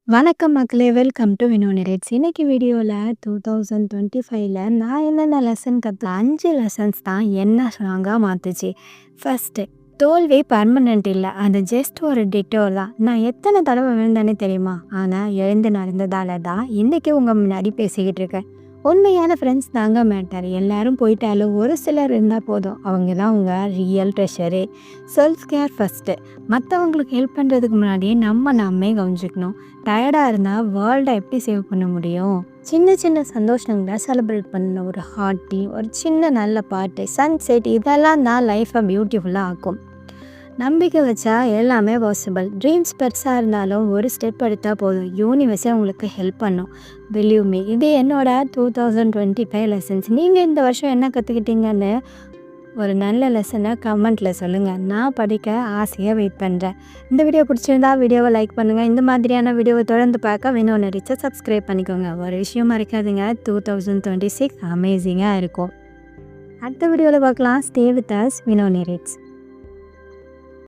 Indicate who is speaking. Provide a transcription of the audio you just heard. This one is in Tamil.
Speaker 1: வணக்கம் மக்களே! Welcome to Vino narrates. இன்னைக்கு வீடியோல 2025ல நான் என்னென்ன லெசன் 5 லெசன்ஸ் தான் என்ன ஸ்ட்ராங்கா மாத்துச்சு. ஃபர்ஸ்ட்டு, தோல்வி பெர்மனன்ட் இல்ல. அது ஜஸ்ட் ஒரு டிட்டோர் தான். நான் எத்தனை தடவை விழுந்தேனே தெரியுமா? ஆனா எழுந்து நடந்ததால தான் இன்னைக்கு உங்க முன்னாடி பேசிக்கிட்டு இருக்கேன். உண்மையான ஃப்ரெண்ட்ஸ் தாங்க மேட்டர். எல்லாரும் போயிட்டாலும் ஒரு சிலர் இருந்தால் போதும். அவங்க தான் உங்கள் real treasure. Self care first. மற்றவங்களுக்கு ஹெல்ப் பண்ணுறதுக்கு முன்னாடியே நாமே கவனிச்சிக்கணும். டயர்டாக இருந்தால் வேர்ல்டை எப்படி சேவ் பண்ண முடியும்? சின்ன சின்ன சந்தோஷங்களை செலிப்ரேட் பண்ணணும். ஒரு ஹாட் டீ, ஒரு சின்ன நல்ல பாட்டு, சன்செட், இதெல்லாம் தான் லைஃப்பை பியூட்டிஃபுல்லாக ஆக்கும். நம்பிக்கை வச்சா எல்லாமே பாசிபிள். ட்ரீம்ஸ் பெருசாக இருந்தாலும் ஒரு ஸ்டெப் எடுத்தால் போதும். யூனிவர்ஸே உங்களுக்கு ஹெல்ப் பண்ணும். பிலீவ் மீ, இது என்னோட 2025 லெசன்ஸ். நீங்கள் இந்த வருஷம் என்ன கற்றுக்கிட்டீங்கன்னு ஒரு நல்ல லெசனை கமெண்ட்டில் சொல்லுங்கள். நான் படிக்க ஆசையாக வெயிட் பண்ணுறேன். இந்த வீடியோ பிடிச்சிருந்தா வீடியோவை லைக் பண்ணுங்கள். இந்த மாதிரியான வீடியோவை தொடர்ந்து பார்க்க வினோ நரேட்ஸை சப்ஸ்கிரைப் பண்ணிக்கோங்க. ஒரு விஷயம் மறக்காதுங்க, 2026 அமேசிங்காக இருக்கும். அடுத்த வீடியோவில் பார்க்கலாம். Stay with us, Vino narrates.